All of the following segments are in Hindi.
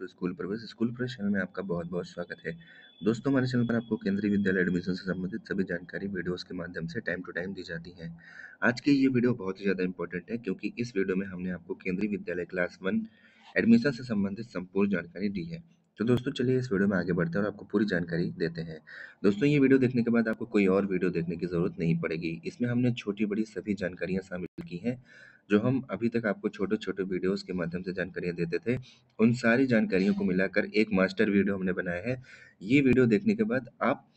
टू स्कूल प्रवेश चैनल में आपका बहुत-बहुत स्वागत है। दोस्तों, हमारे चैनल पर आपको केंद्रीय विद्यालय एडमिशन से संबंधित सभी जानकारी वीडियोज़ के माध्यम से टाइम टू टाइम दी जाती है। आज की ये वीडियो बहुत ही ज़्यादा इम्पोर्टेंट है क्योंकि इस वीडियो में हमने आपको केंद्रीय विद्यालय क्लास 1 एडमिशन से संबंधित संपूर्ण जानकारी दी है। तो दोस्तों चलिए इस वीडियो में आगे बढ़ते हैं और आपको पूरी जानकारी देते हैं। दोस्तों, ये वीडियो देखने के बाद आपको कोई और वीडियो देखने की ज़रूरत नहीं पड़ेगी। इसमें हमने छोटी-बड़ी सभी जानकारियाँ शामिल की हैं, जो हम अभी तक आपको छोटे-छोटे वीडियोज़ के माध्यम से जानकारियाँ देते थे। उन सारी जानकारियों को मिलाकर एक मास्टर वीडियो हमने बनाया है। ये वीडियो देखने के बाद आप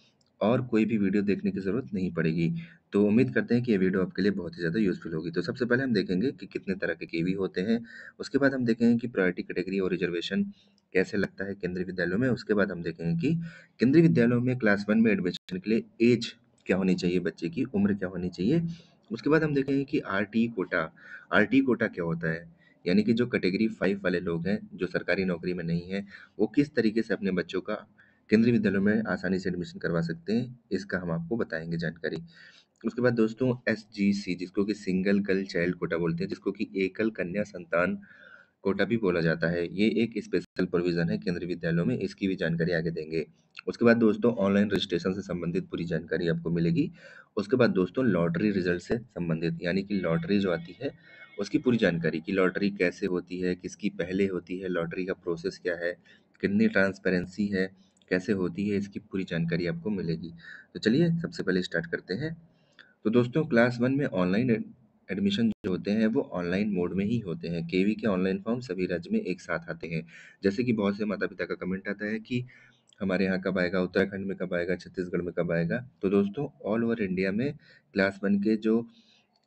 और कोई भी वीडियो देखने की ज़रूरत नहीं पड़ेगी। तो उम्मीद करते हैं कि ये वीडियो आपके लिए बहुत ही ज़्यादा यूज़फुल होगी। तो सबसे पहले हम देखेंगे कि कितने तरह के केवी होते हैं। उसके बाद हम देखेंगे कि प्रायोरिटी कैटेगरी और रिजर्वेशन कैसे लगता है केंद्रीय विद्यालयों में। उसके बाद हम देखेंगे कि केंद्रीय विद्यालयों में क्लास 1 में एडमिशन के लिए ऐज क्या होनी चाहिए, बच्चे की उम्र क्या होनी चाहिए। उसके बाद हम देखेंगे कि आरटी कोटा, आरटी कोटा क्या होता है? यानी कि जो कैटेगरी 5 वाले लोग हैं, जो सरकारी नौकरी में नहीं हैं, वो किस तरीके से अपने बच्चों का केंद्रीय विद्यालयों में आसानी से एडमिशन करवा सकते हैं, इसका हम आपको बताएँगे जानकारी। उसके बाद दोस्तों एसजीसी, जिसको कि सिंगल गर्ल चाइल्ड कोटा बोलते हैं, जिसको कि एकल कन्या संतान कोटा भी बोला जाता है। ये एक स्पेशल प्रोविज़न है केंद्रीय विद्यालयों में, इसकी भी जानकारी आगे देंगे। उसके बाद दोस्तों ऑनलाइन रजिस्ट्रेशन से संबंधित पूरी जानकारी आपको मिलेगी। उसके बाद दोस्तों लॉटरी रिज़ल्ट से संबंधित, यानी कि लॉटरी जो आती है, उसकी पूरी जानकारी कि लॉटरी कैसे होती है, किसकी पहले होती है, लॉटरी का प्रोसेस क्या है, कितनी ट्रांसपेरेंसी है, कैसे होती है, इसकी पूरी जानकारी आपको मिलेगी। तो चलिए सबसे पहले स्टार्ट करते हैं। तो दोस्तों क्लास 1 में ऑनलाइन एडमिशन जो होते हैं वो ऑनलाइन मोड में ही होते हैं। केवी के ऑनलाइन फॉर्म सभी राज्य में एक साथ आते हैं। जैसे कि बहुत से माता-पिता का कमेंट आता है कि हमारे यहाँ कब आएगा, उत्तराखंड में कब आएगा, छत्तीसगढ़ में कब आएगा। तो दोस्तों ऑल ओवर इंडिया में क्लास 1 के जो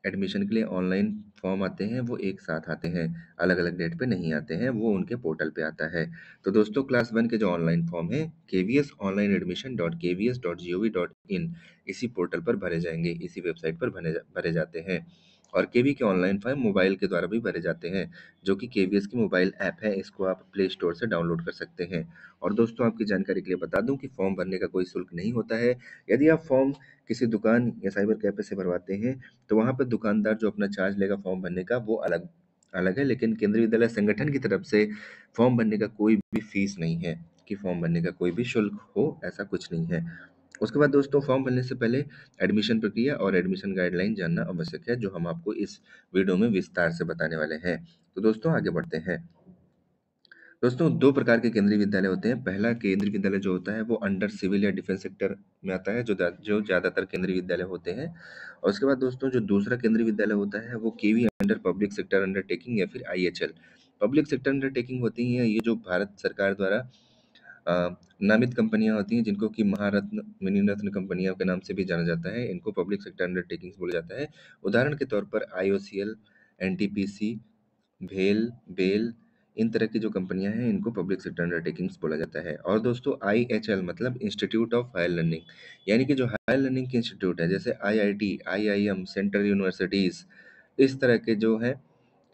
एडमिशन के लिए ऑनलाइन फॉर्म आते हैं वो एक साथ आते हैं, अलग-अलग डेट पे नहीं आते हैं, वो उनके पोर्टल पे आता है। तो दोस्तों क्लास 1 के जो ऑनलाइन फॉर्म है kvsonlineadmission.kvs.gov.in, इसी पोर्टल पर भरे जाएँगे, इसी वेबसाइट पर भरे जाते हैं। और केवी के ऑनलाइन फॉर्म मोबाइल के द्वारा भी भरे जाते हैं, जो कि केवीएस की मोबाइल ऐप है, इसको आप प्ले स्टोर से डाउनलोड कर सकते हैं। और दोस्तों आपकी जानकारी के लिए बता दूँ कि फॉर्म भरने का कोई शुल्क नहीं होता है। यदि आप फॉर्म किसी दुकान या साइबर कैफ़े से भरवाते हैं, तो वहाँ पे दुकानदार जो अपना चार्ज लेगा फॉर्म भरने का वो अलग अलग है, लेकिन केंद्रीय विद्यालय संगठन की तरफ से फॉर्म भरने का कोई भी फीस नहीं है कि फॉर्म भरने का कोई भी शुल्क हो, ऐसा कुछ नहीं है। उसके बाद दोस्तों फॉर्म भरने से पहले एडमिशन प्रक्रिया और एडमिशन गाइडलाइन जानना आवश्यक है, जो हम आपको इस वीडियो में विस्तार से बताने वाले हैं। तो दोस्तों आगे बढ़ते हैं। दोस्तों 2 प्रकार के केंद्रीय विद्यालय होते हैं। पहला केंद्रीय विद्यालय जो होता है वो अंडर सिविल या डिफेंस सेक्टर में आता है, जो ज़्यादातर केंद्रीय विद्यालय होते हैं। और उसके बाद दोस्तों जो दूसरा केंद्रीय विद्यालय होता है वो केवी अंडर पब्लिक सेक्टर अंडरटेकिंग या फिर आईएचएल। पब्लिक सेक्टर अंडरटेकिंग होती हैं ये जो भारत सरकार द्वारा नामित कंपनियाँ होती हैं, जिनको कि महारत्न, मिनीरत्न कंपनियों के नाम से भी जाना जाता है। इनको पब्लिक सेक्टर अंडरटेकिंग्स बोला जाता है। उदाहरण के तौर पर आईओसीएल, एनटीपीसी, भेल, बेल, इन तरह की जो कंपनियाँ हैं इनको पब्लिक सेक्टर अंडरटेकिंग्स बोला जाता है। और दोस्तों आईएचएल मतलब इंस्टीट्यूट ऑफ हायर लर्निंग, यानी कि जो हायर लर्निंग के इंस्टीट्यूट है, जैसे आईआईटी, आईआईएम, सेंट्रल यूनिवर्सिटीज़, इस तरह के जो हैं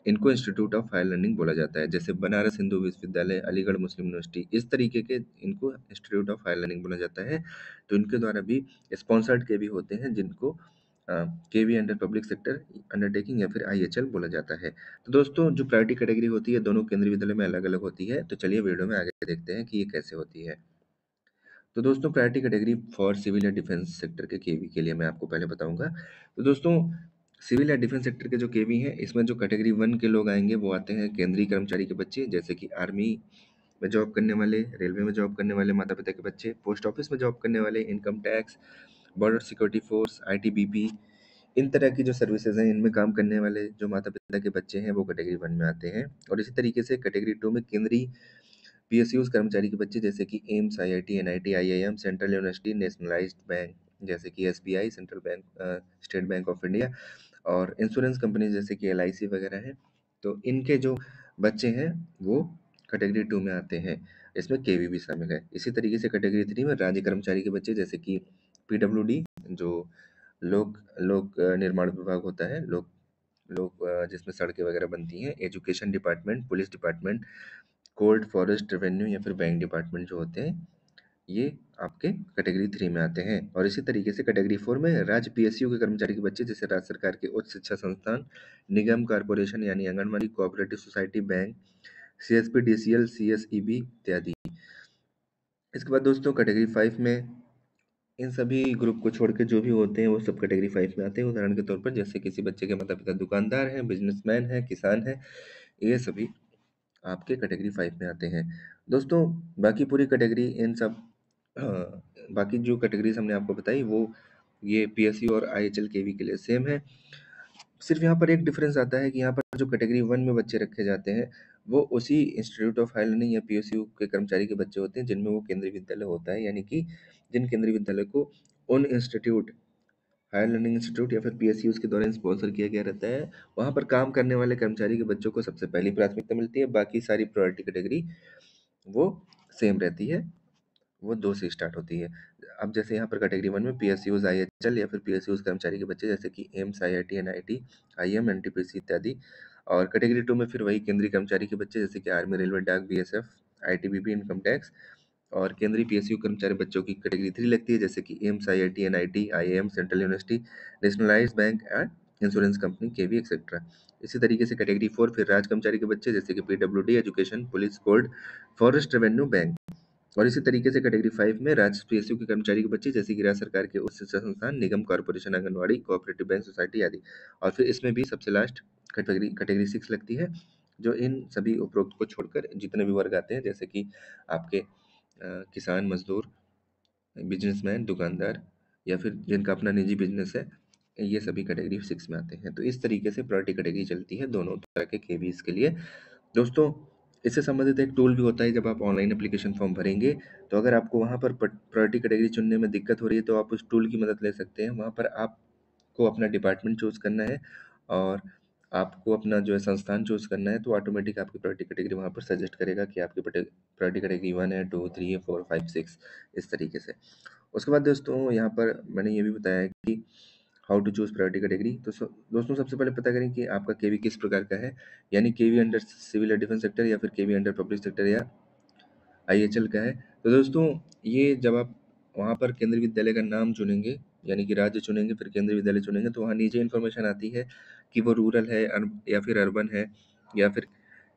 इनको इंस्टीट्यूट ऑफ हायर लर्निंग बोला जाता है। जैसे बनारस हिंदू विश्वविद्यालय, अलीगढ़ मुस्लिम यूनिवर्सिटी, इस तरीके के इनको इंस्टीट्यूट ऑफ हायर लर्निंग बोला जाता है। तो इनके द्वारा भी स्पॉन्सर्ड केवी होते हैं, जिनको केवी अंडर पब्लिक सेक्टर अंडरटेकिंग या फिर आईएचएल बोला जाता है। तो दोस्तों जो प्रायोरिटी कैटेगरी होती है दोनों केंद्रीय विद्यालय में अलग-अलग होती है। तो चलिए वीडियो में आगे देखते हैं कि ये कैसे होती है। तो दोस्तों प्रायोरिटी कैटेगरी फॉर सिविल या डिफेंस सेक्टर के केवी के लिए मैं आपको पहले बताऊंगा। तो दोस्तों सिविल या डिफेंस सेक्टर के जो केवी हैं इसमें जो कैटेगरी 1 के लोग आएंगे वो आते हैं केंद्रीय कर्मचारी के बच्चे, जैसे कि आर्मी में जॉब करने वाले, रेलवे में जॉब करने वाले माता पिता के बच्चे, पोस्ट ऑफिस में जॉब करने वाले, income tax, border security force, ITBP, इन तरह की जो सर्विसेज हैं इनमें काम करने वाले जो माता पिता के बच्चे हैं वो कैटेगरी 1 में आते हैं। और इसी तरीके से कैटेगरी 2 में केंद्रीय पीएसयूज़ कर्मचारी के बच्चे, जैसे कि AIIMS, IIT, NIT, IIM, central university, nationalised bank जैसे कि SBI, central bank, state bank of India, और इंश्योरेंस कंपनी जैसे कि एलआईसी वगैरह हैं। तो इनके जो बच्चे हैं वो कैटेगरी 2 में आते हैं। इसमें केवी भी शामिल है। इसी तरीके से कैटेगरी 3 में राज्य कर्मचारी के बच्चे, जैसे कि पीडब्ल्यूडी, जो लोक लोक निर्माण विभाग होता है, लोक लोक जिसमें सड़कें वगैरह बनती हैं, education department, police department, court, forest, revenue या फिर बैंक डिपार्टमेंट जो होते हैं, ये आपके कैटेगरी 3 में आते हैं। और इसी तरीके से कैटेगरी 4 में राज्य पीएसयू के कर्मचारी के बच्चे, जैसे राज्य सरकार के उच्च शिक्षा संस्थान, निगम, कॉर्पोरेशन यानी anganwadi, cooperative society, bank, CSP, DCL, CSEB इत्यादि। इसके बाद दोस्तों कैटेगरी 5 में इन सभी ग्रुप को छोड़ के जो भी होते हैं वो सब कैटेगरी 5 में आते हैं। उदाहरण के तौर पर जैसे किसी बच्चे के माता पिता दुकानदार हैं, बिजनेसमैन हैं, किसान हैं, ये सभी आपके कैटेगरी 5 में आते हैं। दोस्तों बाकी पूरी कैटेगरी इन सब बाकी जो कैटेगरीज हमने आपको बताई वो ये PSU और IHL KV के लिए सेम है। सिर्फ यहाँ पर एक डिफरेंस आता है कि यहाँ पर जो कैटेगरी 1 में बच्चे रखे जाते हैं वो उसी इंस्टीट्यूट ऑफ हायर लर्निंग या PSU के कर्मचारी के बच्चे होते हैं जिनमें वो केंद्रीय विद्यालय होता है, यानी कि जिन केंद्रीय विद्यालय को उन इंस्टीट्यूट हायर लर्निंग इंस्टीट्यूट या फिर PSUs के द्वारा स्पॉन्सर किया गया रहता है, वहाँ पर काम करने वाले कर्मचारी के बच्चों को सबसे पहली प्राथमिकता मिलती है। बाकी सारी प्रायोरिटी कैटेगरी वो सेम रहती है, वो 2 से स्टार्ट होती है। अब जैसे यहाँ पर कैटेगरी 1 में PSUs, IHL या फिर PSUs कर्मचारी के बच्चे जैसे कि AIIMS, IIT, NIT, IIM, NTPC इत्यादि। और कैटेगरी 2 में फिर वही केंद्रीय कर्मचारी के बच्चे जैसे कि आर्मी, रेलवे, डाक, BSF, ITBP, इनकम टैक्स। और केंद्रीय PSU कर्मचारी बच्चों की कैटेगरी 3 लगती है जैसे कि AIIMS, IIT, NIT, IIM, central university, nationalised bank and insurance company, KV etcetera. इसी तरीके से कैटेगरी 4 फिर राज कर्मचारी के बच्चे जैसे कि PWD, education, police, court, forest, revenue, bank. और इसी तरीके से कैटेगरी 5 में राज्य PSU के कर्मचारी के बच्चे जैसे कि राज्य सरकार के उच्च शिक्षा संस्थान, निगम, corporation, anganwadi, cooperative bank, society आदि। और फिर इसमें भी सबसे लास्ट कैटेगरी 6 लगती है, जो इन सभी उपरोक्त को छोड़कर जितने भी वर्ग आते हैं जैसे कि आपके किसान, मजदूर, बिजनेसमैन, दुकानदार या फिर जिनका अपना निजी बिजनेस है, ये सभी कैटेगरी 6 में आते हैं। तो इस तरीके से प्रायोरिटी कैटेगरी चलती है दोनों तरह के KVs के लिए। दोस्तों इससे संबंधित एक टूल भी होता है, जब आप ऑनलाइन एप्लीकेशन फॉर्म भरेंगे तो अगर आपको वहाँ पर प्रायोरिटी कैटेगरी चुनने में दिक्कत हो रही है तो आप उस टूल की मदद ले सकते हैं। वहाँ पर आपको अपना डिपार्टमेंट चूज़ करना है और आपको अपना जो है संस्थान चूज़ करना है, तो ऑटोमेटिक आपकी प्रायोरिटी कैटेगरी वहाँ पर सजेस्ट करेगा कि आपकी प्रायोरिटी कैटेगरी 1 है, 2, 3 है, 4, 5, 6 इस तरीके से। उसके बाद दोस्तों यहाँ पर मैंने ये भी बताया है कि how to choose priority category. तो दोस्तों सबसे पहले पता करें कि आपका KV किस प्रकार का है, यानी KV अंडर सिविल या डिफेंस सेक्टर या फिर KV अंडर पब्लिक सेक्टर या IHL का है। तो दोस्तों ये जब आप वहाँ पर केंद्रीय विद्यालय का नाम चुनेंगे, यानी कि राज्य चुनेंगे फिर केंद्रीय विद्यालय चुनेंगे, तो वहाँ नीचे इन्फॉर्मेशन आती है कि वो रूरल है या फिर अर्बन है या फिर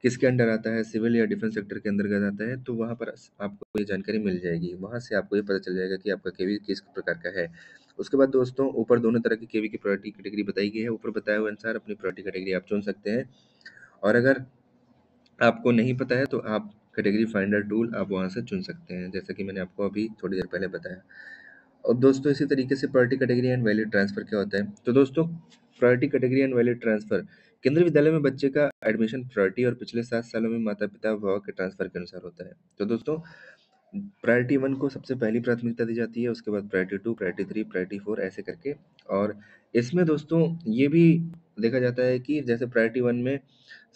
किसके अंडर आता है, सिविल या डिफेंस सेक्टर के अंतर्गत आता है। तो वहाँ पर आपको ये जानकारी मिल जाएगी, वहाँ से आपको ये पता चल जाएगा कि आपका KV किस प्रकार का है। उसके बाद दोस्तों ऊपर दोनों तरह की KV की प्रायोरिटी कैटेगरी बताई गई है। ऊपर बताए हुए अनुसार अपनी प्रायोरिटी कैटेगरी आप चुन सकते हैं। और अगर आपको नहीं पता है तो आप कैटेगरी फाइंडर टूल आप वहाँ से चुन सकते हैं, जैसा कि मैंने आपको अभी थोड़ी देर पहले बताया। और दोस्तों इसी तरीके से priority category and valid transfer क्या होता है। तो दोस्तों priority category and valid transfer केंद्रीय विद्यालय में बच्चे का एडमिशन प्रायोरिटी और पिछले 7 सालों में माता पिता अभिभावक के ट्रांसफर के अनुसार होता है। तो दोस्तों प्रायोरिटी 1 को सबसे पहली प्राथमिकता दी जाती है, उसके बाद प्रायोरिटी 2, प्रायोरिटी 3, प्रायोरिटी 4 ऐसे करके। और इसमें दोस्तों ये भी देखा जाता है कि जैसे प्रायोरिटी 1 में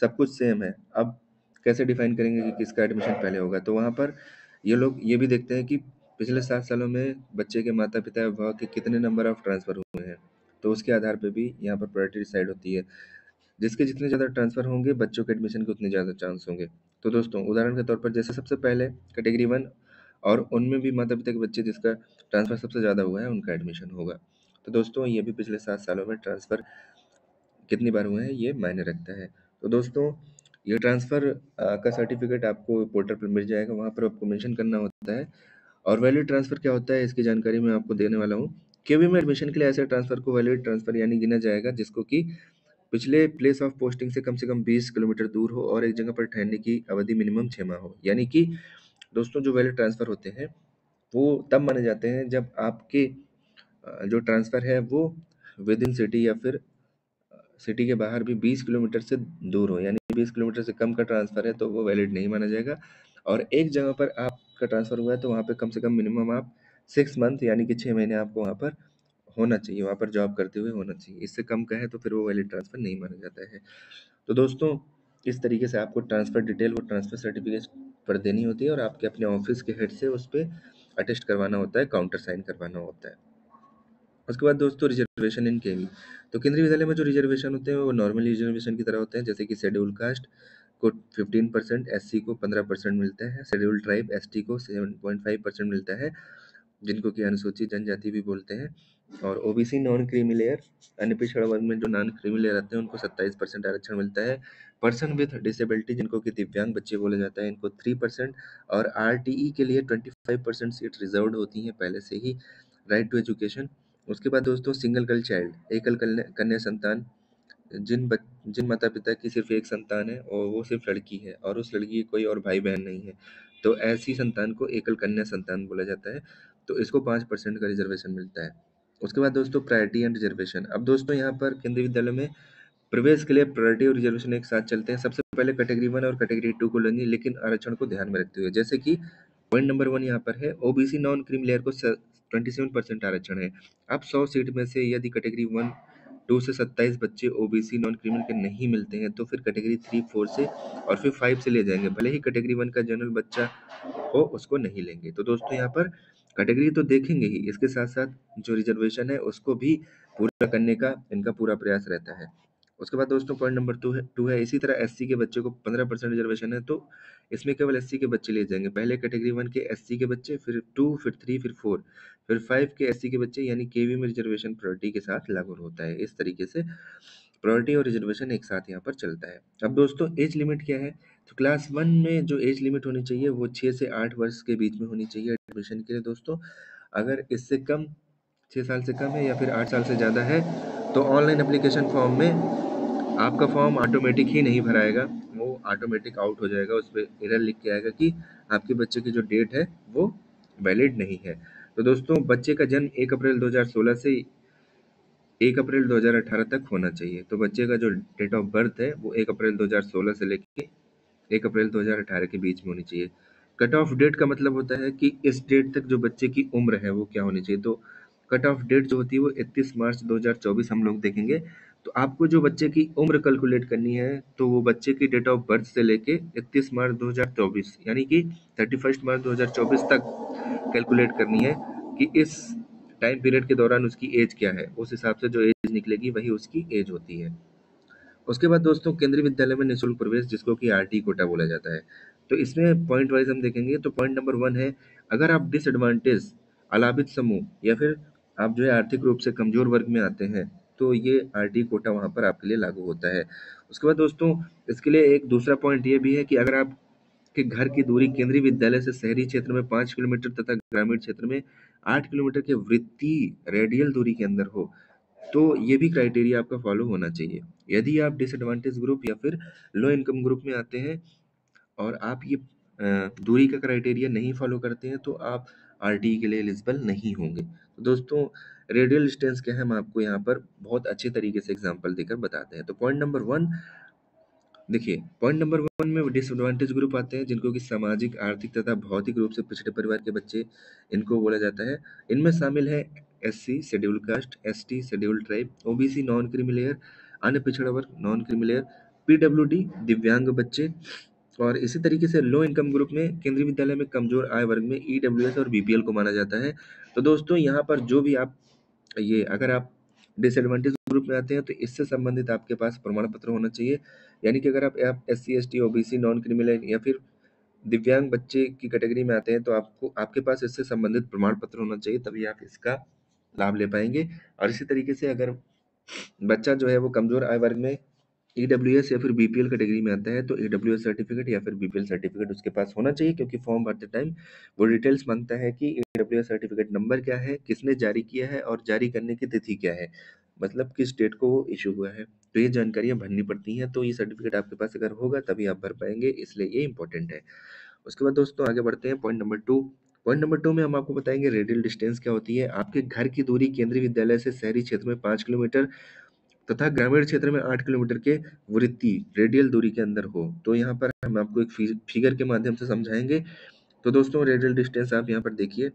सब कुछ सेम है, अब कैसे डिफाइन करेंगे कि किसका एडमिशन पहले होगा। तो वहाँ पर ये लोग ये भी देखते हैं कि पिछले 7 सालों में बच्चे के माता पिता अभिभावक के कितने नंबर ऑफ ट्रांसफर हुए हैं, तो उसके आधार पे भी यहाँ पर प्रायोरिटी डिसाइड होती है। जिसके जितने ज़्यादा ट्रांसफ़र होंगे बच्चों के एडमिशन के उतने ज़्यादा चांस होंगे। तो दोस्तों उदाहरण के तौर पर जैसे सबसे पहले कैटेगरी 1 और उनमें भी माता-पिता के बच्चे जिसका ट्रांसफ़र सबसे ज़्यादा हुआ है उनका एडमिशन होगा। तो दोस्तों ये भी पिछले 7 सालों में ट्रांसफ़र कितनी बार हुए हैं ये मायने रखता है। तो दोस्तों ये ट्रांसफ़र का सर्टिफ़िकेट आपको पोर्टल पर मिल जाएगा, वहाँ पर आपको मेंशन करना होता है। और वैलिड ट्रांसफ़र क्या होता है इसकी जानकारी मैं आपको देने वाला हूँ। केवी में एडमिशन के लिए ऐसे ट्रांसफ़र को वैलिड ट्रांसफ़र यानी गिना जाएगा जिसको कि पिछले प्लेस ऑफ पोस्टिंग से कम 20 किलोमीटर दूर हो और एक जगह पर ठहरने की अवधि मिनिमम 6 माह हो। यानी कि दोस्तों जो वैलिड ट्रांसफ़र होते हैं, वो तब माने जाते हैं जब आपके जो ट्रांसफ़र है वो विद इन सिटी या फिर सिटी के बाहर भी 20 किलोमीटर से दूर हो, यानी 20 किलोमीटर से कम का ट्रांसफ़र है तो वो वैलिड नहीं माना जाएगा। और एक जगह पर आपका ट्रांसफ़र हुआ है तो वहाँ पे कम से कम मिनिमम आप 6 मंथ यानी कि 6 महीने आपको वहाँ पर होना चाहिए, वहाँ पर जॉब करते हुए होना चाहिए। इससे कम का है तो फिर वो वैलिड ट्रांसफ़र नहीं माना जाता है। तो दोस्तों इस तरीके से आपको ट्रांसफ़र डिटेल वो ट्रांसफ़र सर्टिफ़िकेट पर देनी होती है और आपके अपने ऑफ़िस के हेड से उस पे अटेस्ट करवाना होता है, काउंटर साइन करवाना होता है। उसके बाद दोस्तों रिजर्वेशन इन केवी। तो केंद्रीय विद्यालय में जो रिजर्वेशन होते हैं वो नॉर्मल रिजर्वेशन की तरह होते हैं, जैसे कि शेड्यूल कास्ट को 15%, एससी को 15% मिलता है, शेड्यूल ट्राइब एसटी को 7.5% मिलता है, जिनको कि अनुसूचित जनजाति भी बोलते हैं। और ओबीसी नॉन क्रीमी लेयर अन्य पिछड़ा वर्ग में जो नॉन क्रीमी लेयर आते हैं उनको 27% आरक्षण मिलता है। पर्सन विथ डिसेबिलिटी जिनको कि दिव्यांग बच्चे बोला जाता है इनको 3%, और आरटीई के लिए 25% सीट रिजर्व्ड होती हैं पहले से ही। Right to education. उसके बाद दोस्तों सिंगल गर्ल चाइल्ड, एकल कन्या कन्या संतान, जिन माता पिता की सिर्फ एक संतान है और वो सिर्फ लड़की है और उस लड़की की कोई और भाई बहन नहीं है, तो ऐसी संतान को एकल कन्या संतान बोला जाता है। तो इसको 5% का रिजर्वेशन मिलता है। उसके बाद दोस्तों प्रायोरिटी एंड रिजर्वेशन। अब दोस्तों यहाँ पर केंद्रीय विद्यालय में प्रवेश के लिए प्रायोरिटी और रिजर्वेशन एक साथ चलते हैं। सबसे पहले कैटेगरी 1 और कैटेगरी 2 को लेंगे, लेकिन आरक्षण को ध्यान में रखते हुए। जैसे कि पॉइंट नंबर 1 यहाँ पर है, ओबीसी नॉन क्रीमी लेयर को 27% आरक्षण है। अब 100 सीट में से यदि कैटेगरी 1 2 से 27 बच्चे ओबीसी नॉन क्रिमिनल के नहीं मिलते हैं तो फिर कैटेगरी 3 4 से और फिर 5 से ले जाएंगे, भले ही कैटेगरी 1 का जनरल बच्चा हो उसको नहीं लेंगे। तो दोस्तों यहाँ पर कैटेगरी तो देखेंगे ही, इसके साथ साथ जो रिजर्वेशन है उसको भी पूरा करने का इनका पूरा प्रयास रहता है। उसके बाद दोस्तों पॉइंट नंबर टू है, इसी तरह एससी के बच्चे को 15% रिजर्वेशन है, तो इसमें केवल एससी के बच्चे लिए जाएंगे। पहले कैटेगरी 1 के एससी के बच्चे, फिर 2, फिर 3, फिर 4, फिर 5 के एससी के बच्चे, यानी केवी में रिजर्वेशन प्रायोरिटी के साथ लागू होता है। इस तरीके से प्रायोरिटी और रिजर्वेशन एक साथ यहाँ पर चलता है। अब दोस्तों एज लिमिट क्या है? तो क्लास 1 में जो एज लिमिट होनी चाहिए वो 6 से 8 वर्ष के बीच में होनी चाहिए एडमिशन के लिए दोस्तों। अगर इससे कम, 6 साल से कम है या फिर 8 साल से ज़्यादा है, तो ऑनलाइन एप्लीकेशन फॉर्म में आपका फॉर्म ऑटोमेटिक ही नहीं भराएगा, वो ऑटोमेटिक आउट हो जाएगा। उस पे एरर लिख के आएगा कि आपके बच्चे की जो डेट है वो वैलिड नहीं है। तो दोस्तों बच्चे का जन्म 1 अप्रैल 2016 से 1 अप्रैल 2018 तक होना चाहिए। तो बच्चे का जो डेट ऑफ बर्थ है वो 1 अप्रैल 2016 से लेके 1 अप्रैल 2018 के बीच में होनी चाहिए। कट ऑफ डेट का मतलब होता है कि इस डेट तक जो बच्चे की उम्र है वो क्या होनी चाहिए। तो कट ऑफ डेट जो होती है वो 31 मार्च 2024 हम लोग देखेंगे। तो आपको जो बच्चे की उम्र कैलकुलेट करनी है तो वो बच्चे की डेट ऑफ बर्थ से लेके 31 मार्च 2024 यानी कि 31 मार्च 2024 तक कैलकुलेट करनी है कि इस टाइम पीरियड के दौरान उसकी एज क्या है। उस हिसाब से जो एज निकलेगी वही उसकी एज होती है। उसके बाद दोस्तों केंद्रीय विद्यालय में निःशुल्क प्रवेश जिसको कि आरटी कोटा बोला जाता है। तो इसमें पॉइंट वाइज हम देखेंगे तो पॉइंट नंबर 1 है, अगर आप डिसएडवांटेज, अलाभित समूह या फिर आप जो है आर्थिक रूप से कमजोर वर्ग में आते हैं तो ये आरटी कोटा वहाँ पर आपके लिए लागू होता है। उसके बाद दोस्तों इसके लिए एक दूसरा पॉइंट ये भी है कि अगर आप के घर की दूरी केंद्रीय विद्यालय से शहरी क्षेत्र में 5 किलोमीटर तथा ग्रामीण क्षेत्र में 8 किलोमीटर के वृत्तीय रेडियल दूरी के अंदर हो, तो ये भी क्राइटेरिया आपका फॉलो होना चाहिए। यदि आप डिसएडवांटेज ग्रुप या फिर लो इनकम ग्रुप में आते हैं और आप ये दूरी का क्राइटेरिया नहीं फॉलो करते हैं तो आप आरटीई के लिए एलिजिबल नहीं होंगे। तो दोस्तों रेडियल डिस्टेंस क्या है हम आपको यहाँ पर बहुत अच्छे तरीके से एग्जांपल देकर बताते हैं। तो पॉइंट नंबर 1 देखिए, पॉइंट नंबर 1 में डिसएडवांटेज ग्रुप आते हैं जिनको कि सामाजिक, आर्थिक तथा भौतिक रूप से पिछड़े परिवार के बच्चे इनको बोला जाता है। इनमें शामिल है SC schedule caste, ST schedule tribe, OBC non creamy layer, अन्य पिछड़ा वर्ग नॉन क्रीमी लेयर, पीडब्ल्यूडी दिव्यांग बच्चे, और इसी तरीके से लो इनकम ग्रुप में केंद्रीय विद्यालय में कमजोर आय वर्ग में ईडब्ल्यूएस और बीपीएल को माना जाता है। तो दोस्तों यहाँ पर जो भी आप ये अगर आप डिसएडवांटेज ग्रुप में आते हैं तो इससे संबंधित आपके पास प्रमाण पत्र होना चाहिए। यानी कि अगर आप S C S T OBC non criminal या फिर दिव्यांग बच्चे की कैटेगरी में आते हैं तो आपको आपके पास इससे संबंधित प्रमाण पत्र होना चाहिए, तभी आप इसका लाभ ले पाएंगे। और इसी तरीके से अगर बच्चा जो है वो कमजोर आय वर्ग में ईडब्ल्यूएस या फिर बीपीएल कैटेगरी में आता है तो ईडब्ल्यूएस सर्टिफिकेट या फिर बीपीएल सर्टिफिकेट उसके पास होना चाहिए, क्योंकि फॉर्म भरते टाइम वो डिटेल्स मांगता है कि ईडब्ल्यूएस सर्टिफिकेट नंबर क्या है, किसने जारी किया है और जारी करने की तिथि क्या है, मतलब किस डेट को वो इशू हुआ है। तो ये जानकारियां भरनी पड़ती हैं, तो ये सर्टिफिकेट आपके पास अगर होगा तभी आप भर पाएंगे, इसलिए ये इंपॉर्टेंट है। उसके बाद दोस्तों आगे बढ़ते हैं पॉइंट नंबर 2। पॉइंट नंबर 2 में हम आपको बताएंगे रेडियल डिस्टेंस क्या होती है। आपके घर की दूरी केंद्रीय विद्यालय से शहरी क्षेत्र में 5 किलोमीटर तथा ग्रामीण क्षेत्र में 8 किलोमीटर के वृत्तीय रेडियल दूरी के अंदर हो। तो यहाँ पर हम आपको एक फिगर के माध्यम से समझाएंगे। तो दोस्तों रेडियल डिस्टेंस आप यहाँ पर देखिए,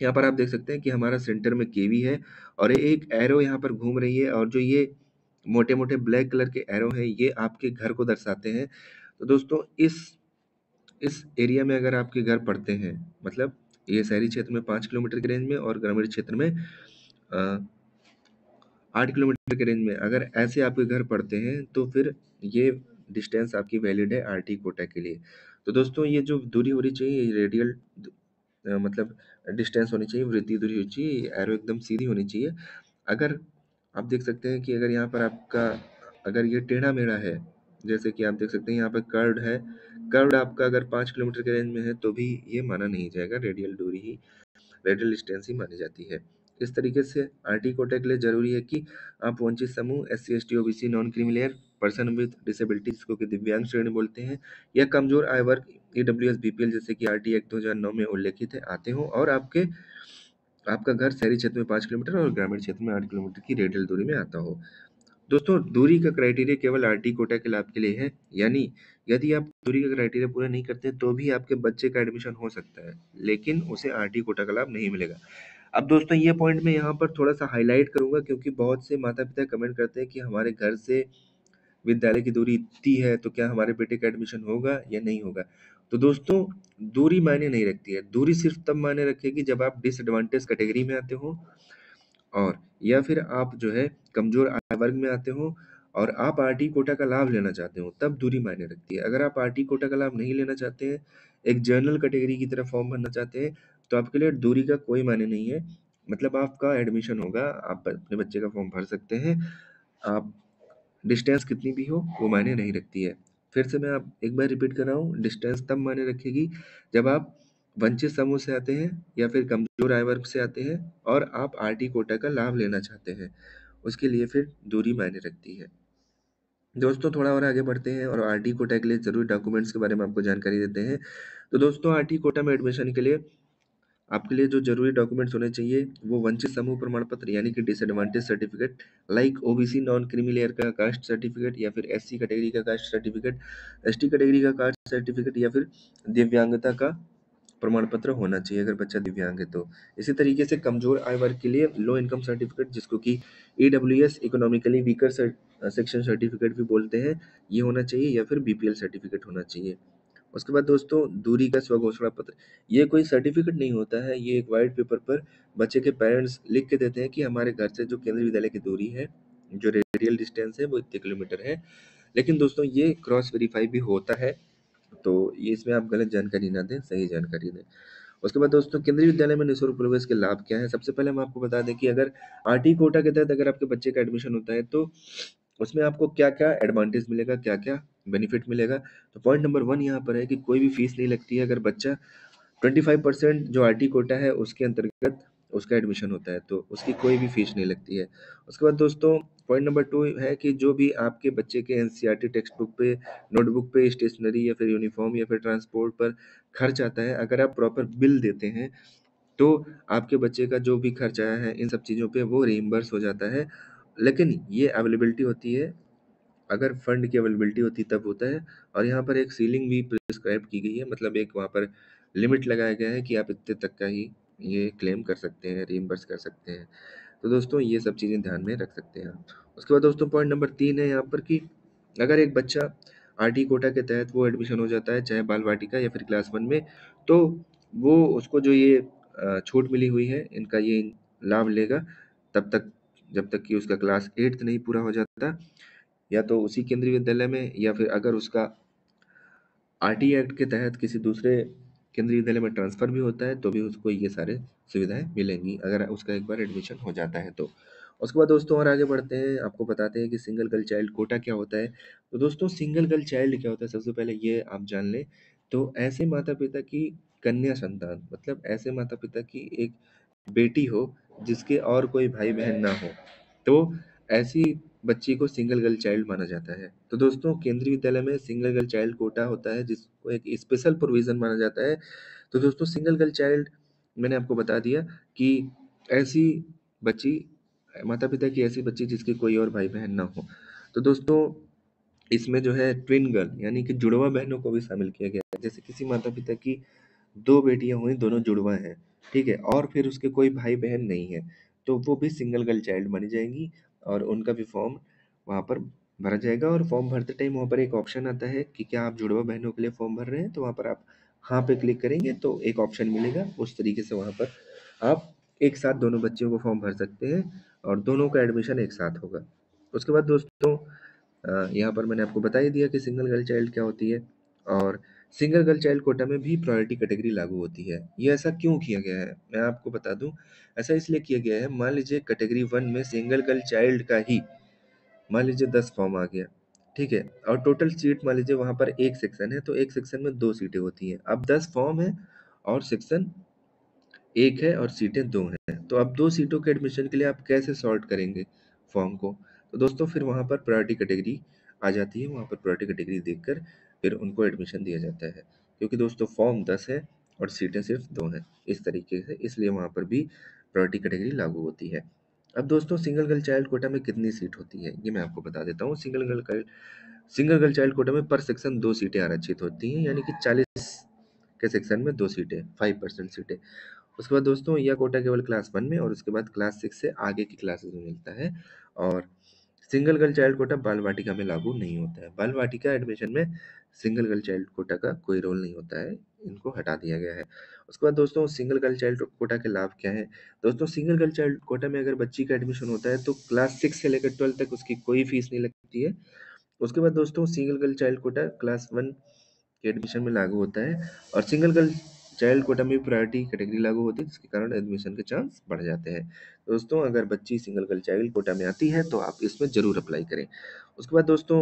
यहाँ पर आप देख सकते हैं कि हमारा सेंटर में केवी है और एक एरो यहाँ पर घूम रही है, और जो ये मोटे मोटे ब्लैक कलर के एरो हैं ये आपके घर को दर्शाते हैं। तो दोस्तों इस एरिया में अगर आपके घर पड़ते हैं, मतलब ये शहरी क्षेत्र में 5 किलोमीटर के रेंज में और ग्रामीण क्षेत्र में 8 किलोमीटर के रेंज में अगर ऐसे आपके घर पड़ते हैं तो फिर ये डिस्टेंस आपकी वैलिड है आरटी कोटा के लिए। तो दोस्तों ये जो दूरी होनी चाहिए ये रेडियल मतलब डिस्टेंस होनी चाहिए, वृत्तीय दूरी होनी चाहिए, एरो एकदम सीधी होनी चाहिए। अगर आप देख सकते हैं कि अगर यहाँ पर आपका अगर ये टेढ़ा मेढ़ा है जैसे कि आप देख सकते हैं यहाँ पे कर्व्ड है, कर्व्ड आपका अगर 5 किलोमीटर के रेंज में है तो भी ये माना नहीं जाएगा, रेडियल दूरी ही, रेडियल डिस्टेंस ही मानी जाती है। इस तरीके से आरटी कोटा के लिए जरूरी है कि आप वंचित समूह, S C S T OBC, non creamy layer person with disability, जिसको कि दिव्यांग श्रेणी बोलते हैं, या कमजोर आय वर्ग, ईडब्ल्यूएस बीपीएल, जैसे कि आरटी एक्ट 2009 में उल्लेखित है, आते हो और आपका घर शहरी क्षेत्र में 5 किलोमीटर और ग्रामीण क्षेत्र में 8 किलोमीटर की रेडियल दूरी में आता हो। दोस्तों, दूरी का क्राइटेरिया केवल आरटी कोटा के लाभ के लिए है, यानी यदि आप दूरी का क्राइटेरिया पूरा नहीं करते तो भी आपके बच्चे का एडमिशन हो सकता है, लेकिन उसे आरटी कोटा का लाभ नहीं मिलेगा। अब दोस्तों, ये पॉइंट मैं यहाँ पर थोड़ा सा हाईलाइट करूंगा, क्योंकि बहुत से माता पिता कमेंट करते हैं कि हमारे घर से विद्यालय की दूरी इतनी है तो क्या हमारे बेटे का एडमिशन होगा या नहीं होगा। तो दोस्तों, दूरी मायने नहीं रखती है, दूरी सिर्फ तब मायने रखेगी जब आप डिसएडवांटेज कैटेगरी में आते हो, और या फिर आप जो है कमजोर आय वर्ग में आते हो और आप आरटी कोटा का लाभ लेना चाहते हो, तब दूरी मायने रखती है। अगर आप आरटी कोटा का लाभ नहीं लेना चाहते हैं, एक जनरल कैटेगरी की तरफ फॉर्म भरना चाहते हैं, तो आपके लिए दूरी का कोई मायने नहीं है। मतलब आपका एडमिशन होगा, आप अपने बच्चे का फॉर्म भर सकते हैं, आप डिस्टेंस कितनी भी हो वो मायने नहीं रखती है। फिर से मैं आप एक बार रिपीट कर रहा हूँ, डिस्टेंस तब मायने रखेगी जब आप वंचित समूह से आते हैं या फिर कमजोर आय वर्ग से आते हैं और आप आरटी कोटा का लाभ लेना चाहते हैं, उसके लिए फिर दूरी मायने रखती है। दोस्तों, थोड़ा और आगे बढ़ते हैं और आरटी कोटा के लिए जरूरी डॉक्यूमेंट्स के बारे में आपको जानकारी देते हैं। तो दोस्तों, आरटी कोटा में एडमिशन के लिए आपके लिए जो जरूरी डॉक्यूमेंट्स होने चाहिए वो वंचित समूह प्रमाण पत्र, यानी कि disadvantage certificate, like OBC non creamy layer का कास्ट सर्टिफिकेट, या फिर एससी कैटेगरी का कास्ट सर्टिफिकेट, एसटी कैटेगरी का कास्ट सर्टिफिकेट, या फिर दिव्यांगता का प्रमाण पत्र होना चाहिए अगर बच्चा दिव्यांग है तो। इसी तरीके से कमजोर आय वर्ग के लिए लो इनकम सर्टिफिकेट, जिसको कि EWS economically weaker section certificate भी बोलते हैं, ये होना चाहिए, या फिर बीपीएल सर्टिफिकेट होना चाहिए। उसके बाद दोस्तों, दूरी का स्वघोषणा पत्र, ये कोई सर्टिफिकेट नहीं होता है, ये एक वाइट पेपर पर बच्चे के पेरेंट्स लिख के देते हैं कि हमारे घर से जो केंद्रीय विद्यालय की दूरी है, जो रेडियल डिस्टेंस है, वो इतने किलोमीटर है। लेकिन दोस्तों, ये क्रॉस वेरीफाई भी होता है, तो ये इसमें आप गलत जानकारी ना दें, सही जानकारी दें। उसके बाद दोस्तों, केंद्रीय विद्यालय में निःशुल्क प्रवेश के लाभ क्या है। सबसे पहले हम आपको बता दें कि अगर आरटी कोटा के तहत अगर आपके बच्चे का एडमिशन होता है तो उसमें आपको क्या क्या एडवांटेज मिलेगा, क्या क्या बेनिफिट मिलेगा। तो पॉइंट नंबर वन यहाँ पर है कि कोई भी फीस नहीं लगती है अगर बच्चा 25% जो आरटी कोटा है उसके अंतर्गत उसका एडमिशन होता है, तो उसकी कोई भी फीस नहीं लगती है। उसके बाद दोस्तों, पॉइंट नंबर टू है कि जो भी आपके बच्चे के एनसीईआरटी टेक्स्ट बुक पे, नोटबुक पे, स्टेशनरी या फिर यूनिफॉर्म या फिर ट्रांसपोर्ट पर खर्च आता है, अगर आप प्रॉपर बिल देते हैं तो आपके बच्चे का जो भी खर्च आया है इन सब चीज़ों पे वो रीइम्बर्स हो जाता है। लेकिन ये अवेलेबिलिटी होती है, अगर फंड की अवेलेबिलिटी होती तब होता है। और यहाँ पर एक सीलिंग भी प्रिस्क्राइब की गई है, मतलब एक वहाँ पर लिमिट लगाया गया है कि आप इतने तक का ही ये क्लेम कर सकते हैं, रीइम्बर्स कर सकते हैं। तो दोस्तों, ये सब चीज़ें ध्यान में रख सकते हैं आप। उसके बाद दोस्तों, पॉइंट नंबर 3 है यहाँ पर कि अगर एक बच्चा आरटी कोटा के तहत वो एडमिशन हो जाता है, चाहे बाल वाटिका या फिर क्लास 1 में, तो वो उसको जो ये छूट मिली हुई है, इनका ये लाभ लेगा तब तक जब तक कि उसका क्लास 8th नहीं पूरा हो जाता, या तो उसी केंद्रीय विद्यालय में, या फिर अगर उसका आरटी एक्ट के तहत किसी दूसरे केंद्रीय विद्यालय में ट्रांसफर भी होता है तो भी उसको ये सारे सुविधाएं मिलेंगी अगर उसका एक बार एडमिशन हो जाता है तो। उसके बाद दोस्तों, और आगे बढ़ते हैं, आपको बताते हैं कि सिंगल गर्ल चाइल्ड कोटा क्या होता है। तो दोस्तों, सिंगल गर्ल चाइल्ड क्या होता है, सबसे पहले ये आप जान लें। तो ऐसे माता पिता की कन्या संतान, मतलब ऐसे माता पिता की एक बेटी हो जिसके और कोई भाई बहन ना हो, तो ऐसी बच्ची को सिंगल गर्ल चाइल्ड माना जाता है। तो दोस्तों, केंद्रीय विद्यालय में सिंगल गर्ल चाइल्ड कोटा होता है जिसको एक स्पेशल प्रोविजन माना जाता है। तो दोस्तों, सिंगल गर्ल चाइल्ड मैंने आपको बता दिया कि ऐसी बच्ची, माता पिता की ऐसी बच्ची जिसके कोई और भाई बहन ना हो। तो दोस्तों, इसमें जो है ट्विन गर्ल यानी कि जुड़वा बहनों को भी शामिल किया गया है। जैसे किसी माता पिता की दो बेटियां हुई, दोनों जुड़वा हैं, ठीक है, और फिर उसके कोई भाई बहन नहीं है, तो वो भी सिंगल गर्ल चाइल्ड मानी जाएंगी और उनका भी फॉर्म वहाँ पर भरा जाएगा। और फॉर्म भरते टाइम वहाँ पर एक ऑप्शन आता है कि क्या आप जुड़वा बहनों के लिए फॉर्म भर रहे हैं, तो वहाँ पर आप हाँ पे क्लिक करेंगे तो एक ऑप्शन मिलेगा, उस तरीके से वहाँ पर आप एक साथ दोनों बच्चियों को फॉर्म भर सकते हैं और दोनों का एडमिशन एक साथ होगा। उसके बाद दोस्तों, यहाँ पर मैंने आपको बता ही दिया कि सिंगल गर्ल चाइल्ड क्या होती है। और सिंगल गर्ल चाइल्ड कोटा में भी प्रायोरिटी कैटेगरी लागू होती है। ये ऐसा क्यों किया गया है, मैं आपको बता दूं। ऐसा इसलिए किया गया है, मान लीजिए कैटेगरी 1 में सिंगल गर्ल चाइल्ड का ही मान लीजिए 10 फॉर्म आ गया, ठीक है? और टोटल सीट मान लीजिए वहाँ पर 1 सेक्शन है, तो 1 सेक्शन में 2 सीटें होती हैं। अब 10 फॉर्म हैं और सेक्शन 1 है और सीटें 2 हैं। तो अब 2 सीटों के एडमिशन के लिए आप कैसे सॉर्ट करेंगे फॉर्म को? तो दोस्तों फिर वहाँ पर प्रायोरिटी कैटेगरी आ जाती है, वहाँ पर प्रायोरिटी कैटेगरी देखकर फिर उनको एडमिशन दिया जाता है। क्योंकि दोस्तों फॉर्म 10 है और सीटें सिर्फ 2 हैं, इस तरीके से इसलिए वहाँ पर भी प्रायोरिटी कैटेगरी लागू होती है। अब दोस्तों सिंगल गर्ल चाइल्ड कोटा में कितनी सीट होती है, ये मैं आपको बता देता हूँ। सिंगल गर्ल चाइल्ड कोटा में पर सेक्शन 2 सीटें आरक्षित होती हैं, यानी कि 40 के सेक्शन में 2 सीटें, 5% सीटें। उसके बाद दोस्तों यह कोटा केवल क्लास 1 में और उसके बाद क्लास 6 से आगे की क्लासेस में मिलता है। और सिंगल गर्ल चाइल्ड कोटा बाल वाटिका में लागू नहीं होता है। बाल वाटिका एडमिशन में सिंगल गर्ल चाइल्ड कोटा का कोई रोल नहीं होता है, इनको हटा दिया गया है। उसके बाद दोस्तों सिंगल गर्ल चाइल्ड कोटा के लाभ क्या हैं? दोस्तों सिंगल गर्ल चाइल्ड कोटा में अगर बच्ची का एडमिशन होता है तो क्लास 6 से लेकर 12 तक उसकी कोई फीस नहीं लगती है। उसके बाद दोस्तों single girl child quota class 1 के एडमिशन में लागू होता है और सिंगल गर्ल चाइल्ड कोटा में प्रायोरिटी कैटेगरी लागू होती है, जिसके कारण एडमिशन के चांस बढ़ जाते हैं। दोस्तों अगर बच्ची सिंगल गर्ल चाइल्ड कोटा में आती है तो आप इसमें ज़रूर अप्लाई करें। उसके बाद दोस्तों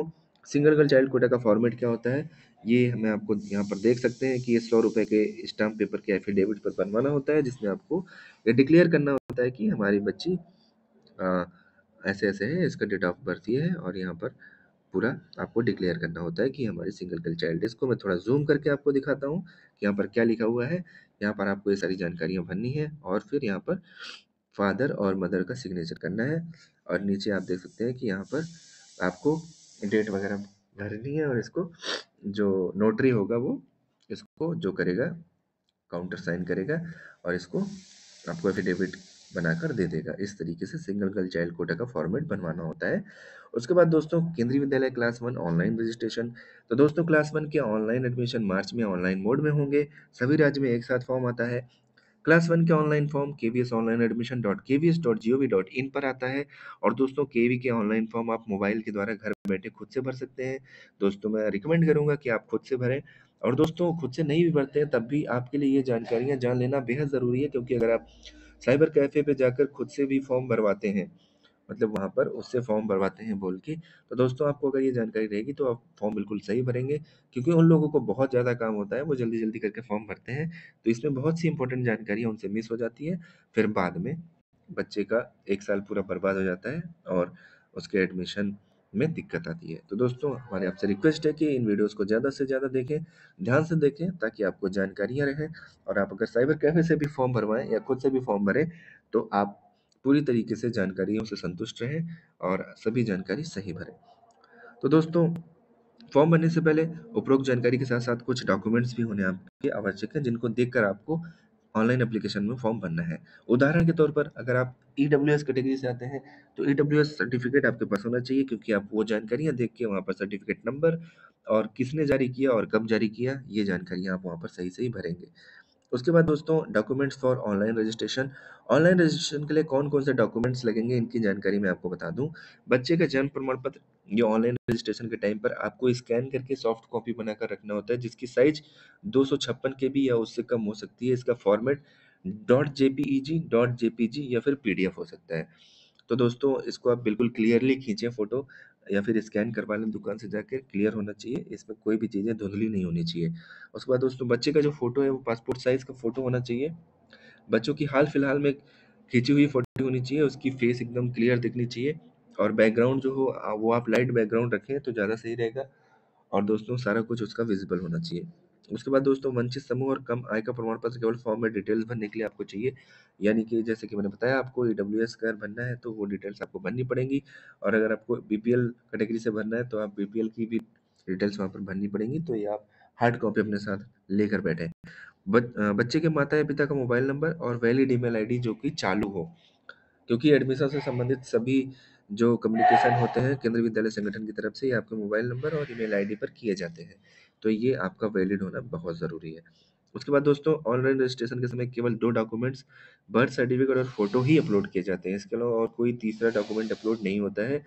सिंगल गर्ल चाइल्ड कोटा का फॉर्मेट क्या होता है, ये हमें आपको यहाँ पर देख सकते हैं कि ये 100 रुपये के स्टाम्प पेपर के एफिडेविट पर बनवाना होता है, जिसमें आपको ये डिक्लेयर करना होता है कि हमारी बच्ची अ, ऐसे-ऐसे है, इसका डेट ऑफ बर्थ ये है और यहाँ पर पूरा आपको डिक्लेयर करना होता है कि हमारी सिंगल गर्ल चाइल्ड है। इसको मैं थोड़ा ज़ूम करके आपको दिखाता हूँ कि यहाँ पर क्या लिखा हुआ है। यहाँ पर आपको ये सारी जानकारियाँ भरनी है और फिर यहाँ पर फादर और मदर का सिग्नेचर करना है और नीचे आप देख सकते हैं कि यहाँ पर आपको डेट वगैरह भरनी है और इसको जो नोटरी होगा वो इसको जो करेगा काउंटर साइन करेगा और इसको आपको एफिडेविट बनाकर दे देगा। इस तरीके से सिंगल गर्ल चाइल्ड कोटा का फॉर्मेट बनवाना होता है। उसके बाद दोस्तों केंद्रीय विद्यालय क्लास 1 ऑनलाइन रजिस्ट्रेशन। तो दोस्तों क्लास 1 के ऑनलाइन एडमिशन मार्च में ऑनलाइन मोड में होंगे। सभी राज्य में एक साथ फॉर्म आता है। क्लास 1 के online form KVS online admission dot kvs.gov.in पर आता है और दोस्तों केवी के ऑनलाइन फॉर्म आप मोबाइल के द्वारा घर बैठे खुद से भर सकते हैं। दोस्तों मैं रिकमेंड करूंगा कि आप खुद से भरें और दोस्तों खुद से नहीं भी भरते हैं तब भी आपके लिए ये जानकारियां जान लेना बेहद ज़रूरी है, क्योंकि अगर आप साइबर कैफ़े पे जाकर खुद से भी फॉर्म भरवाते हैं, मतलब वहाँ पर उससे फॉर्म भरवाते हैं बोल के, तो दोस्तों आपको अगर ये जानकारी रहेगी तो आप फॉर्म बिल्कुल सही भरेंगे, क्योंकि उन लोगों को बहुत ज़्यादा काम होता है, वो जल्दी-जल्दी करके फॉर्म भरते हैं, तो इसमें बहुत सी इंपॉर्टेंट जानकारियाँ उनसे मिस हो जाती है, फिर बाद में बच्चे का 1 साल पूरा बर्बाद हो जाता है और उसके एडमिशन में दिक्कत आती है। तो दोस्तों हमारी आपसे रिक्वेस्ट है कि इन वीडियोज़ को ज़्यादा से ज़्यादा देखें, ध्यान से देखें ताकि आपको जानकारियाँ रहें और आप अगर साइबर कैफ़े से भी फॉर्म भरवाएँ या खुद से भी फॉर्म भरें, तो आप पूरी तरीके से जानकारियों से संतुष्ट रहें और सभी जानकारी सही भरें। तो दोस्तों फॉर्म भरने से पहले उपरोक्त जानकारी के साथ-साथ कुछ डॉक्यूमेंट्स भी होने आपके आवश्यक हैं, जिनको देखकर आपको ऑनलाइन एप्लीकेशन में फॉर्म भरना है। उदाहरण के तौर पर अगर आप ईडब्ल्यूएस कैटेगरी से आते हैं, तो ईडब्ल्यूएस सर्टिफिकेट आपके पास होना चाहिए, क्योंकि आप वो जानकारियाँ देख के वहाँ पर सर्टिफिकेट नंबर और किसने जारी किया और कब जारी किया, ये जानकारियाँ आप वहाँ पर सही-सही भरेंगे। उसके बाद दोस्तों documents for online registration. Online registration के लिए कौन-कौन से डॉक्यूमेंट्स लगेंगे, इनकी जानकारी मैं आपको बता दूँ। बच्चे का जन्म प्रमाण पत्र, ये ऑनलाइन रजिस्ट्रेशन के टाइम पर आपको स्कैन करके सॉफ्ट कॉपी बनाकर रखना होता है, जिसकी साइज़ 256 केबी या उससे कम हो सकती है। इसका फॉर्मेट .jpeg या फिर पीडीएफ हो सकता है। तो दोस्तों इसको आप बिल्कुल क्लियरली खींचें फ़ोटो या फिर स्कैन करवा लें दुकान से जाकर, क्लियर होना चाहिए, इसमें कोई भी चीज़ें धुंधली नहीं होनी चाहिए। उसके बाद दोस्तों बच्चे का जो फ़ोटो है वो पासपोर्ट साइज़ का फ़ोटो होना चाहिए। बच्चों की हाल-फिलहाल में खींची हुई फ़ोटो होनी चाहिए, उसकी फ़ेस एकदम क्लियर दिखनी चाहिए और बैकग्राउंड जो हो वो आप लाइट बैकग्राउंड रखें तो ज़्यादा सही रहेगा और दोस्तों सारा कुछ उसका विज़िबल होना चाहिए। उसके बाद दोस्तों वंचित समूह और कम आय का प्रमाण पत्र केवल फॉर्म में डिटेल्स भरने के लिए आपको चाहिए। यानी कि जैसे कि मैंने बताया आपको ईडब्ल्यूएस का अगर भरना है तो वो डिटेल्स आपको भरनी पड़ेंगी और अगर आपको बीपीएल कैटेगरी से भरना है तो आप बीपीएल की भी डिटेल्स वहाँ पर भरनी पड़ेंगी। तो ये आप हार्ड कॉपी अपने साथ लेकर बैठें। बच्चे के माता या पिता का मोबाइल नंबर और वैलिड ईमेल आईडी जो कि चालू हो, क्योंकि एडमिशन से संबंधित सभी जो कम्युनिकेशन होते हैं केंद्रीय विद्यालय संगठन की तरफ से, ये आपके मोबाइल नंबर और ईमेल आईडी पर किए जाते हैं। तो ये आपका वैलिड होना बहुत ज़रूरी है। उसके बाद दोस्तों ऑनलाइन रजिस्ट्रेशन के समय केवल 2 डॉक्यूमेंट्स बर्थ सर्टिफिकेट और फ़ोटो ही अपलोड किए जाते हैं। इसके अलावा और कोई तीसरा डॉक्यूमेंट अपलोड नहीं होता है।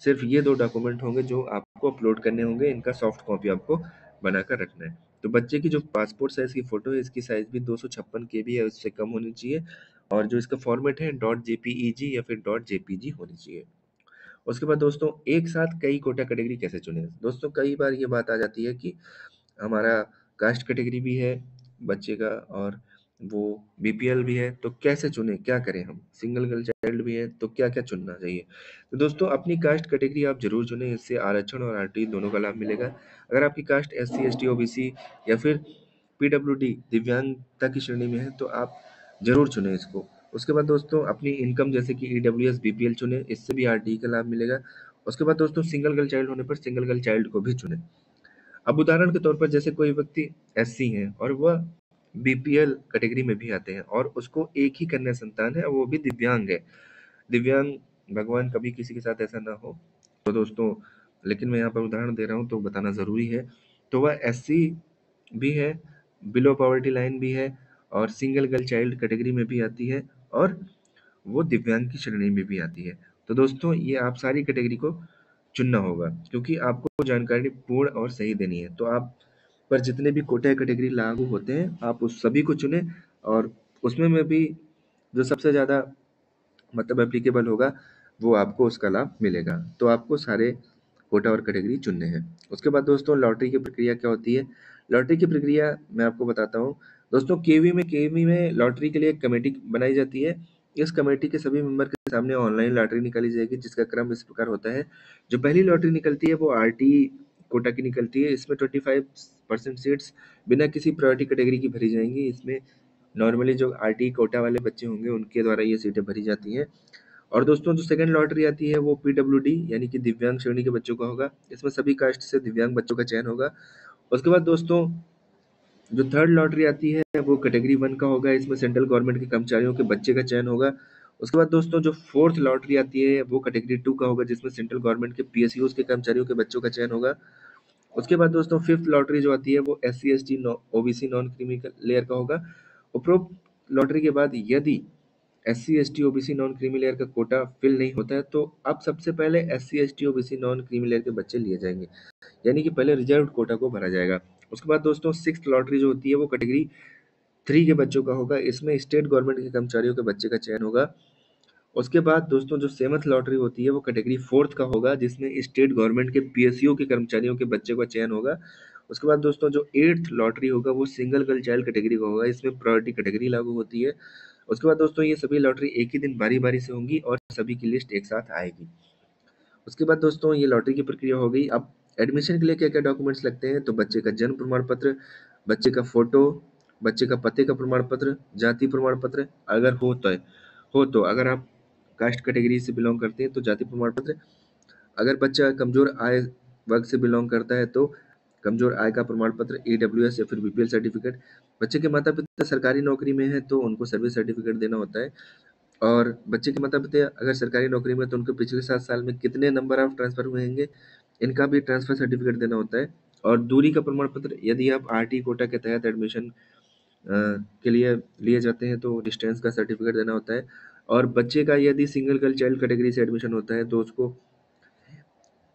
सिर्फ़ ये 2 डॉक्यूमेंट होंगे जो आपको अपलोड करने होंगे, इनका सॉफ्ट कॉपी आपको बनाकर रखना है। तो बच्चे की जो पासपोर्ट साइज़ की फ़ोटो है, इसकी साइज़ भी 256 केबी या उससे कम होनी चाहिए और जो इसका फॉर्मेट है .jpeg या फिर .jpg होनी चाहिए। उसके बाद दोस्तों एक साथ कई कोटा कैटेगरी कैसे चुनें? दोस्तों कई बार ये बात आ जाती है कि हमारा कास्ट कैटेगरी भी है बच्चे का और वो बीपीएल भी है, तो कैसे चुनें? क्या करें हम? सिंगल गर्ल चाइल्ड भी है, तो क्या-क्या चुनना चाहिए? तो दोस्तों अपनी कास्ट कैटेगरी आप ज़रूर चुनें, इससे आरक्षण और आरटी दोनों का लाभ मिलेगा। अगर आपकी कास्ट एससी, एसटी, ओबीसी या फिर पीडब्ल्यूडी दिव्यांगता की श्रेणी में है, तो आप ज़रूर चुनें इसको। उसके बाद दोस्तों अपनी इनकम जैसे कि ईडब्ल्यूएस, बीपीएल चुनें, इससे भी आरटी का लाभ मिलेगा। उसके बाद दोस्तों सिंगल गर्ल चाइल्ड होने पर सिंगल गर्ल चाइल्ड को भी चुनें। अब उदाहरण के तौर पर जैसे कोई व्यक्ति एससी है और वह बीपीएल कैटेगरी में भी आते हैं और उसको एक ही कन्या संतान है और वो भी दिव्यांग है। दिव्यांग भगवान कभी किसी के साथ ऐसा ना हो। तो दोस्तों लेकिन मैं यहाँ पर उदाहरण दे रहा हूँ तो बताना ज़रूरी है। तो वह एससी भी है, बिलो पॉवर्टी लाइन भी है और सिंगल गर्ल चाइल्ड कैटेगरी में भी आती है और वो दिव्यांग की श्रेणी में भी आती है। तो दोस्तों ये आप सारी कैटेगरी को चुनना होगा क्योंकि आपको जानकारी पूर्ण और सही देनी है। तो आप पर जितने भी कोटा कैटेगरी लागू होते हैं, आप उस सभी को चुनें और उसमें में भी जो सबसे ज़्यादा मतलब एप्लीकेबल होगा, वो आपको उसका लाभ मिलेगा। तो आपको सारे कोटा और कैटेगरी चुनने हैं। उसके बाद दोस्तों लॉटरी की प्रक्रिया क्या होती है? लॉटरी की प्रक्रिया मैं आपको बताता हूँ। दोस्तों केवी में लॉटरी के लिए एक कमेटी बनाई जाती है। इस कमेटी के सभी मेंबर के सामने ऑनलाइन लॉटरी निकाली जाएगी जिसका क्रम इस प्रकार होता है। जो पहली लॉटरी निकलती है वो आरटी कोटा की निकलती है। इसमें 25% सीट्स बिना किसी प्रायोरिटी कैटेगरी की भरी जाएँगी। इसमें नॉर्मली जो आरटी कोटा वाले बच्चे होंगे उनके द्वारा ये सीटें भरी जाती हैं। और दोस्तों जो सेकंड लॉटरी आती है वो पीडब्ल्यूडी यानी कि दिव्यांग श्रेणी के बच्चों का होगा। इसमें सभी कास्ट से दिव्यांग बच्चों का चयन होगा। उसके बाद दोस्तों जो थर्ड लॉटरी आती है वो कैटेगरी 1 का होगा। इसमें सेंट्रल गवर्नमेंट के कर्मचारियों के बच्चे का चयन होगा। उसके बाद दोस्तों जो फोर्थ लॉटरी आती है वो कैटेगरी 2 का होगा जिसमें सेंट्रल गवर्नमेंट के पीएसयूज़ के कर्मचारियों के बच्चों का चयन होगा। उसके बाद दोस्तों फिफ्थ लॉटरी जो आती है वो SC, ST, OBC non creamy layer का होगा। उपरोक्त लॉटरी के बाद यदि SC, ST, OBC non creamy layer का कोटा फिल नहीं होता है तो अब सबसे पहले SC, ST, OBC non creamy layer के बच्चे लिए जाएंगे। यानी कि पहले रिजर्व कोटा को भरा जाएगा। उसके बाद दोस्तों सिक्स्थ लॉटरी जो होती है वो कैटेगरी 3 के बच्चों का होगा। इसमें स्टेट गवर्नमेंट के कर्मचारियों के बच्चे का चयन होगा। उसके बाद दोस्तों जो सेवंथ लॉटरी होती है वो कैटेगरी 4th का होगा जिसमें स्टेट गवर्नमेंट के पीएसयू के कर्मचारियों के बच्चे का चयन होगा। उसके बाद दोस्तों जो 8th लॉटरी होगा वो सिंगल गर्ल चाइल्ड कैटेगरी का होगा। इसमें प्रायोरिटी कैटेगरी लागू होती है। उसके बाद दोस्तों ये सभी लॉटरी एक ही दिन बारी-बारी से होंगी और सभी की लिस्ट एक साथ आएगी। उसके बाद दोस्तों ये लॉटरी की प्रक्रिया हो गई। अब एडमिशन के लिए क्या-क्या डॉक्यूमेंट्स लगते हैं? तो बच्चे का जन्म प्रमाण पत्र, बच्चे का फ़ोटो, बच्चे का पते का प्रमाण पत्र, जाति प्रमाण पत्र अगर हो तो अगर आप कास्ट कैटेगरी से बिलॉन्ग करते हैं तो जाति प्रमाण पत्र, अगर बच्चा कमज़ोर आय वर्ग से बिलॉन्ग करता है तो कमज़ोर आय का प्रमाण पत्र, ईडब्ल्यूएस या फिर बीपीएल सर्टिफिकेट। बच्चे के माता-पिता सरकारी नौकरी में हैं तो उनको सर्विस सर्टिफिकेट देना होता है। और बच्चे के माता-पिता अगर सरकारी नौकरी में हैं तो उनको पिछले 7 साल में कितने नंबर ऑफ ट्रांसफ़र हुए होंगे, इनका भी ट्रांसफ़र सर्टिफिकेट देना होता है। और दूरी का प्रमाण पत्र यदि आप आरटी कोटा के तहत एडमिशन के लिए लिए जाते हैं तो डिस्टेंस का सर्टिफिकेट देना होता है। और बच्चे का यदि सिंगल गर्ल चाइल्ड कैटेगरी से एडमिशन होता है तो उसको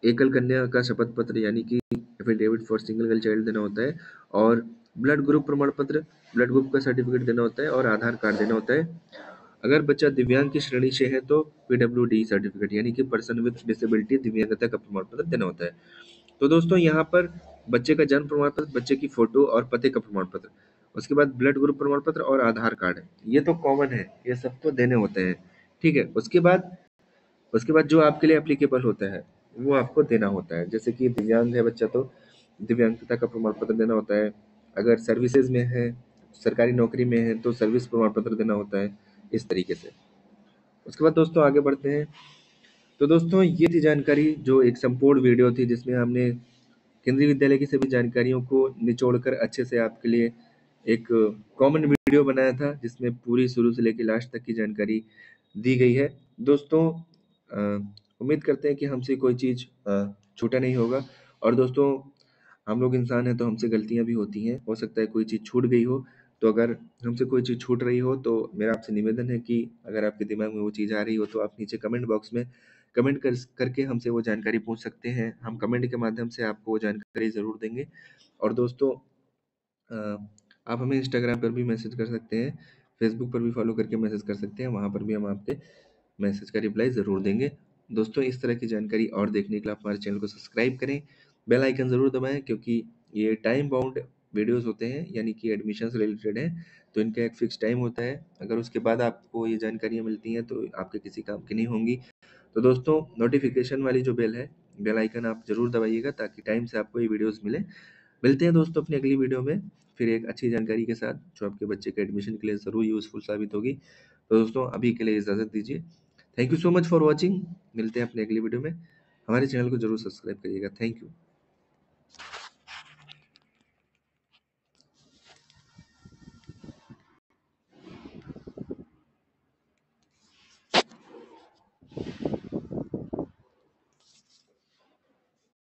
एकल कन्या का शपथ पत्र यानी कि affidavit for single girl child देना होता है। और ब्लड ग्रुप प्रमाण पत्र, ब्लड ग्रुप का सर्टिफिकेट देना होता है और आधार कार्ड देना होता है। अगर बच्चा दिव्यांग की श्रेणी से है तो पीडब्ल्यूडी सर्टिफिकेट यानी कि पर्सन विद डिसेबिलिटी दिव्यांगता का प्रमाण पत्र देना होता है। तो दोस्तों यहाँ पर बच्चे का जन्म प्रमाण पत्र, बच्चे की फोटो और पते का प्रमाण पत्र, उसके बाद ब्लड ग्रुप प्रमाण पत्र और आधार कार्ड है। ये तो कॉमन है, ये सबको देने होते हैं। ठीक है। उसके बाद जो आपके लिए एप्लीकेबल होता है वो आपको देना होता है। जैसे कि दिव्यांग है बच्चा तो दिव्यांगता का प्रमाण पत्र देना होता है। अगर सर्विसेज में है, सरकारी नौकरी में है तो सर्विस प्रमाण पत्र देना होता है, इस तरीके से। उसके बाद दोस्तों आगे बढ़ते हैं। तो दोस्तों ये थी जानकारी जो एक संपूर्ण वीडियो थी जिसमें हमने केंद्रीय विद्यालय की सभी जानकारियों को निचोड़ कर अच्छे से आपके लिए एक कॉमन वीडियो बनाया था जिसमें पूरी शुरू से लेकर लास्ट तक की जानकारी दी गई है। दोस्तों उम्मीद करते हैं कि हमसे कोई चीज़ छूटा नहीं होगा। और दोस्तों हम लोग इंसान हैं तो हमसे गलतियाँ भी होती हैं। हो सकता है कोई चीज़ छूट गई हो, तो अगर हमसे कोई चीज़ छूट रही हो तो मेरा आपसे निवेदन है कि अगर आपके दिमाग में वो चीज़ आ रही हो तो आप नीचे कमेंट बॉक्स में कमेंट करके हमसे वो जानकारी पूछ सकते हैं। हम कमेंट के माध्यम से आपको वो जानकारी ज़रूर देंगे। और दोस्तों अ, आप हमें इंस्टाग्राम पर भी मैसेज कर सकते हैं, फेसबुक पर भी फॉलो करके मैसेज कर सकते हैं, वहाँ पर भी हम आपके मैसेज का रिप्लाई ज़रूर देंगे। दोस्तों इस तरह की जानकारी और देखने के लिए आप हमारे चैनल को सब्सक्राइब करें, बेल आइकन ज़रूर दबाएँ, क्योंकि ये टाइम बाउंड वीडियोज़ होते हैं, यानी कि एडमिशन से रिलेटेड हैं, तो इनका एक फ़िक्स टाइम होता है। अगर उसके बाद आपको ये जानकारियाँ मिलती हैं तो आपके किसी काम की नहीं होंगी। तो दोस्तों नोटिफ़िकेशन वाली जो बेल है, बेल आइकन आप ज़रूर दबाइएगा ताकि टाइम से आपको ये वीडियोज़ मिलें। मिलते हैं दोस्तों अपनी अगली वीडियो में, फिर एक अच्छी जानकारी के साथ जो आपके बच्चे के एडमिशन के लिए ज़रूर यूज़फुल साबित होगी। तो दोस्तों अभी के लिए इजाज़त दीजिए। Thank you so much for watching. मिलते हैं अपनी अगली वीडियो में। हमारे चैनल को ज़रूर सब्सक्राइब करिएगा। Thank you.